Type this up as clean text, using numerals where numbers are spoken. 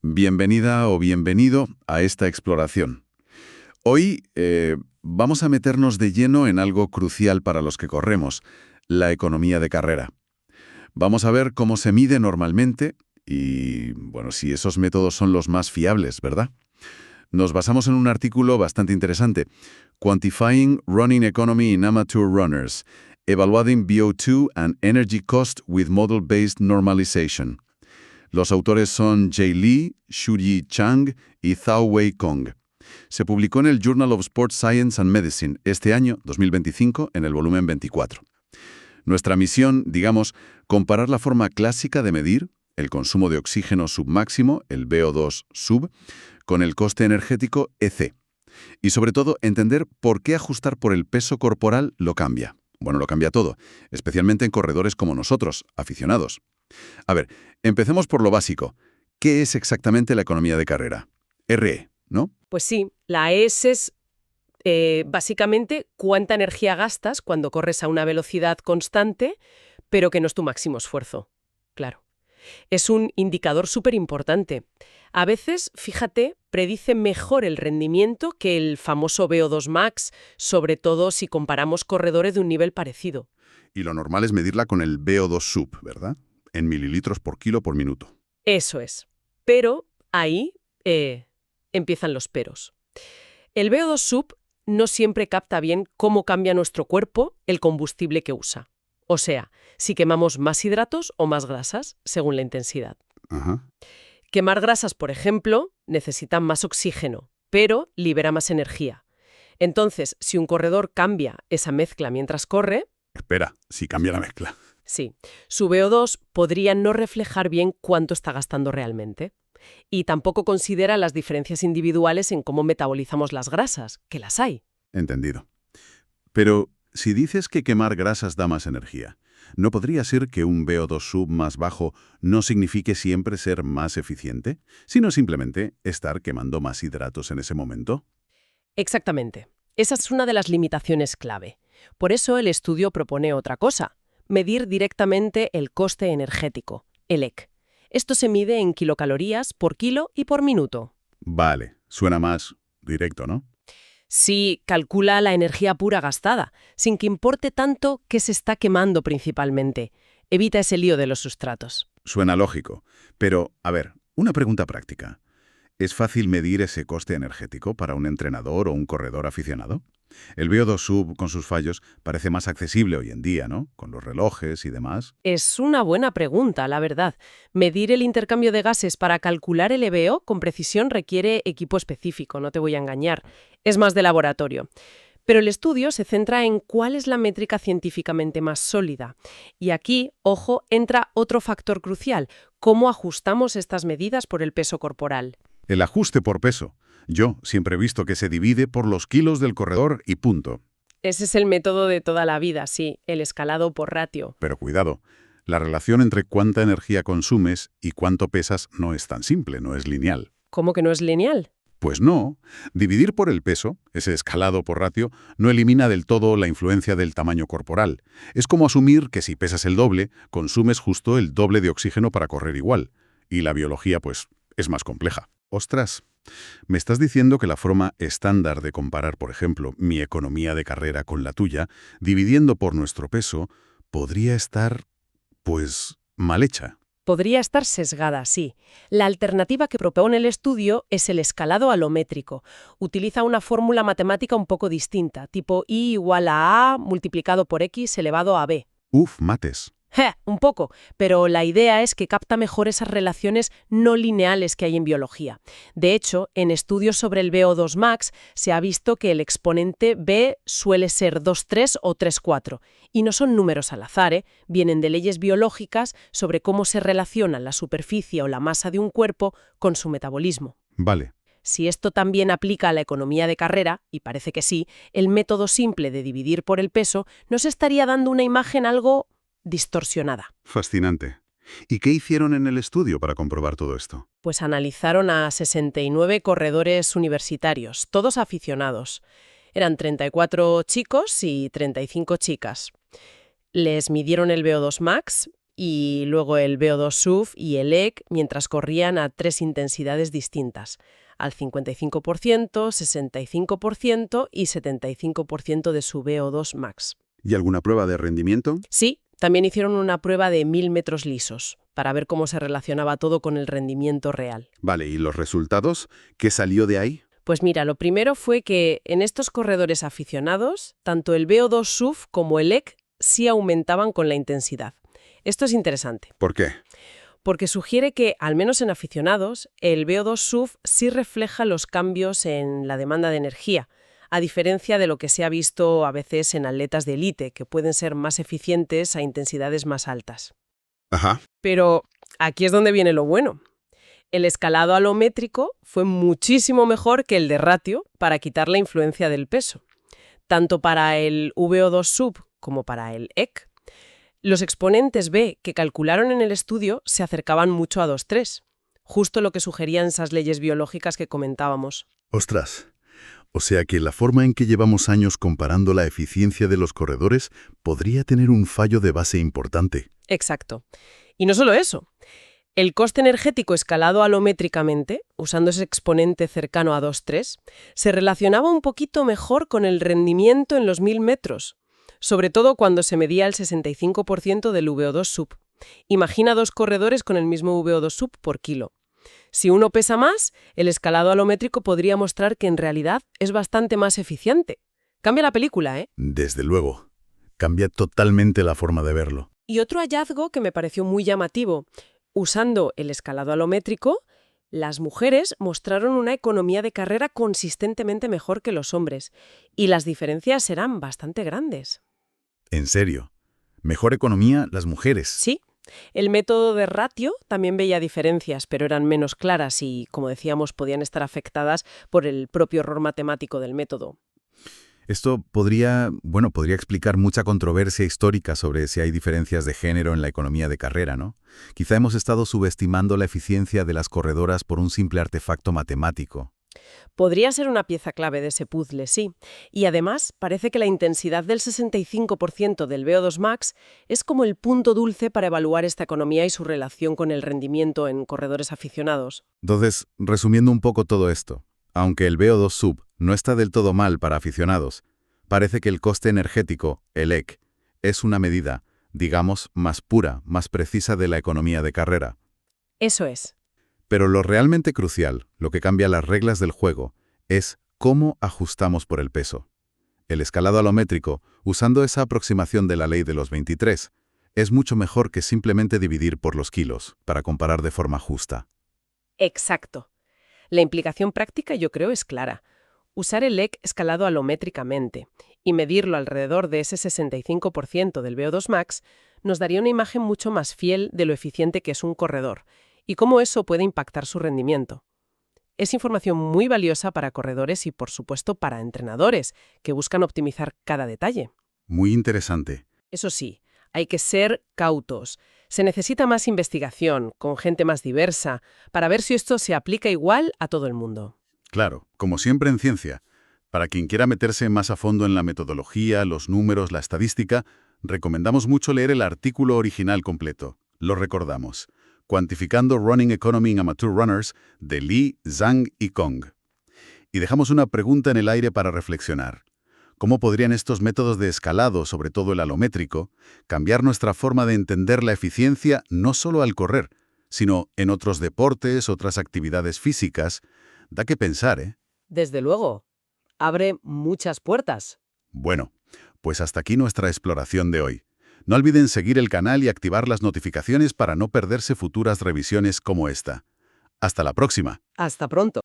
Bienvenida o bienvenido a esta exploración. Hoy vamos a meternos de lleno en algo crucial para los que corremos, la economía de carrera. Vamos a ver cómo se mide normalmente y, bueno, si esos métodos son los más fiables, ¿verdad? Nos basamos en un artículo bastante interesante, Quantifying Running Economy in Amateur Runners, Evaluating VO2 and Energy Cost with Model-Based Normalization. Los autores son Jay Lee, Shuyi Chang y Zhao Wei Kong. Se publicó en el Journal of Sports Science and Medicine este año, 2025, en el volumen 24. Nuestra misión, digamos, comparar la forma clásica de medir, el consumo de oxígeno submáximo, el VO2 sub, con el coste energético EC. Y sobre todo, entender por qué ajustar por el peso corporal lo cambia. Bueno, lo cambia todo, especialmente en corredores como nosotros, aficionados. A ver, empecemos por lo básico. ¿Qué es exactamente la economía de carrera? RE, ¿no? Pues sí, la ES es básicamente cuánta energía gastas cuando corres a una velocidad constante, pero que no es tu máximo esfuerzo. Claro. Es un indicador súper importante. A veces, fíjate, predice mejor el rendimiento que el famoso VO2 max, sobre todo si comparamos corredores de un nivel parecido. Y lo normal es medirla con el VO2 sub, ¿verdad? En mililitros por kilo por minuto. Eso es. Pero ahí empiezan los peros. El VO2 sub no siempre capta bien cómo cambia nuestro cuerpo el combustible que usa. O sea, si quemamos más hidratos o más grasas, según la intensidad. Ajá. Quemar grasas, por ejemplo, necesita más oxígeno, pero libera más energía. Entonces, si un corredor cambia esa mezcla mientras corre, Espera, si cambia la mezcla. sí, su VO2 podría no reflejar bien cuánto está gastando realmente. Y tampoco considera las diferencias individuales en cómo metabolizamos las grasas, que las hay. Entendido. Pero si dices que quemar grasas da más energía, ¿no podría ser que un VO2 sub más bajo no signifique siempre ser más eficiente, sino simplemente estar quemando más hidratos en ese momento? Exactamente. Esa es una de las limitaciones clave. Por eso el estudio propone otra cosa, medir directamente el coste energético, el EC. Esto se mide en kilocalorías por kilo y por minuto. Vale, suena más directo, ¿no? Sí, calcula la energía pura gastada, sin que importe tanto qué se está quemando principalmente. Evita ese lío de los sustratos. Suena lógico. Pero, a ver, una pregunta práctica. ¿Es fácil medir ese coste energético para un entrenador o un corredor aficionado? El VO2 sub, con sus fallos, parece más accesible hoy en día, ¿no? Con los relojes y demás. Es una buena pregunta, la verdad. Medir el intercambio de gases para calcular el EVO con precisión requiere equipo específico, no te voy a engañar. Es más de laboratorio. Pero el estudio se centra en cuál es la métrica científicamente más sólida. Y aquí, ojo, entra otro factor crucial: cómo ajustamos estas medidas por el peso corporal. El ajuste por peso. Yo siempre he visto que se divide por los kilos del corredor y punto. Ese es el método de toda la vida, sí, el escalado por ratio. Pero cuidado, la relación entre cuánta energía consumes y cuánto pesas no es tan simple, no es lineal. ¿Cómo que no es lineal? Pues no, dividir por el peso, ese escalado por ratio, no elimina del todo la influencia del tamaño corporal. Es como asumir que si pesas el doble, consumes justo el doble de oxígeno para correr igual. Y la biología, pues, es más compleja. Ostras, ¿me estás diciendo que la forma estándar de comparar, por ejemplo, mi economía de carrera con la tuya, dividiendo por nuestro peso, podría estar, pues, mal hecha? Podría estar sesgada, sí. La alternativa que propone el estudio es el escalado alométrico. Utiliza una fórmula matemática un poco distinta, tipo I igual a A multiplicado por X elevado a B. Uf, mates. Un poco, pero la idea es que capta mejor esas relaciones no lineales que hay en biología. De hecho, en estudios sobre el VO2 max se ha visto que el exponente B suele ser 2,3 o 3,4. Y no son números al azar, vienen de leyes biológicas sobre cómo se relacionan la superficie o la masa de un cuerpo con su metabolismo. Vale. Si esto también aplica a la economía de carrera, y parece que sí, el método simple de dividir por el peso nos estaría dando una imagen algo distorsionada. Fascinante. ¿Y qué hicieron en el estudio para comprobar todo esto? Pues analizaron a 69 corredores universitarios, todos aficionados. Eran 34 chicos y 35 chicas. Les midieron el VO2 max y luego el VO2 SUV y el EC mientras corrían a 3 intensidades distintas, al 55%, 65% y 75% de su VO2 max. ¿Y alguna prueba de rendimiento? Sí, también hicieron una prueba de 1000 metros lisos para ver cómo se relacionaba todo con el rendimiento real. Vale, ¿y los resultados? ¿Qué salió de ahí? Pues mira, lo primero fue que en estos corredores aficionados, tanto el VO2 SUV como el EC sí aumentaban con la intensidad. Esto es interesante, ¿Por qué? porque sugiere que, al menos en aficionados, el VO2 SUV sí refleja los cambios en la demanda de energía, a diferencia de lo que se ha visto a veces en atletas de élite, que pueden ser más eficientes a intensidades más altas. Ajá. Pero aquí es donde viene lo bueno. El escalado alométrico fue muchísimo mejor que el de ratio para quitar la influencia del peso. Tanto para el VO2 SUV como para el EC, los exponentes B que calcularon en el estudio se acercaban mucho a 2,3, justo lo que sugerían esas leyes biológicas que comentábamos. Ostras. O sea que la forma en que llevamos años comparando la eficiencia de los corredores podría tener un fallo de base importante. Exacto. Y no solo eso. El coste energético escalado alométricamente, usando ese exponente cercano a 2,3, se relacionaba un poquito mejor con el rendimiento en los 1000 metros, sobre todo cuando se medía el 65% del VO2 SUV. Imagina 2 corredores con el mismo VO2 SUV por kilo. Si uno pesa más, el escalado alométrico podría mostrar que en realidad es bastante más eficiente. Cambia la película, ¿eh? Desde luego. Cambia totalmente la forma de verlo. Y otro hallazgo que me pareció muy llamativo. Usando el escalado alométrico, las mujeres mostraron una economía de carrera consistentemente mejor que los hombres, y las diferencias eran bastante grandes. En serio. Mejor economía las mujeres. Sí, el método de ratio también veía diferencias, pero eran menos claras y, como decíamos, podían estar afectadas por el propio error matemático del método. Esto podría explicar mucha controversia histórica sobre si hay diferencias de género en la economía de carrera, ¿no? Quizá hemos estado subestimando la eficiencia de las corredoras por un simple artefacto matemático. Podría ser una pieza clave de ese puzzle, sí. Y además, parece que la intensidad del 65% del VO2 max es como el punto dulce para evaluar esta economía y su relación con el rendimiento en corredores aficionados. Entonces, resumiendo un poco todo esto, aunque el VO2 SUV no está del todo mal para aficionados, parece que el coste energético, el EC, es una medida, digamos, más pura, más precisa de la economía de carrera. Eso es. Pero lo realmente crucial, lo que cambia las reglas del juego, es cómo ajustamos por el peso. El escalado alométrico, usando esa aproximación de la ley de los 23, es mucho mejor que simplemente dividir por los kilos, para comparar de forma justa. Exacto. La implicación práctica yo creo es clara. Usar el EC escalado alométricamente y medirlo alrededor de ese 65% del VO2 max nos daría una imagen mucho más fiel de lo eficiente que es un corredor y cómo eso puede impactar su rendimiento. Es información muy valiosa para corredores y, por supuesto, para entrenadores que buscan optimizar cada detalle. Muy interesante. Eso sí, hay que ser cautos. Se necesita más investigación, con gente más diversa, para ver si esto se aplica igual a todo el mundo. Claro, como siempre en ciencia, para quien quiera meterse más a fondo en la metodología, los números, la estadística, recomendamos mucho leer el artículo original completo. Lo recordamos. Cuantificando Running Economy in Amateur Runners, de Li, Zhang y Kong. Y dejamos una pregunta en el aire para reflexionar. ¿Cómo podrían estos métodos de escalado, sobre todo el alométrico, cambiar nuestra forma de entender la eficiencia no solo al correr, sino en otros deportes, otras actividades físicas? Da que pensar, ¿eh? Desde luego. Abre muchas puertas. Bueno, pues hasta aquí nuestra exploración de hoy. No olviden seguir el canal y activar las notificaciones para no perderse futuras revisiones como esta. Hasta la próxima. Hasta pronto.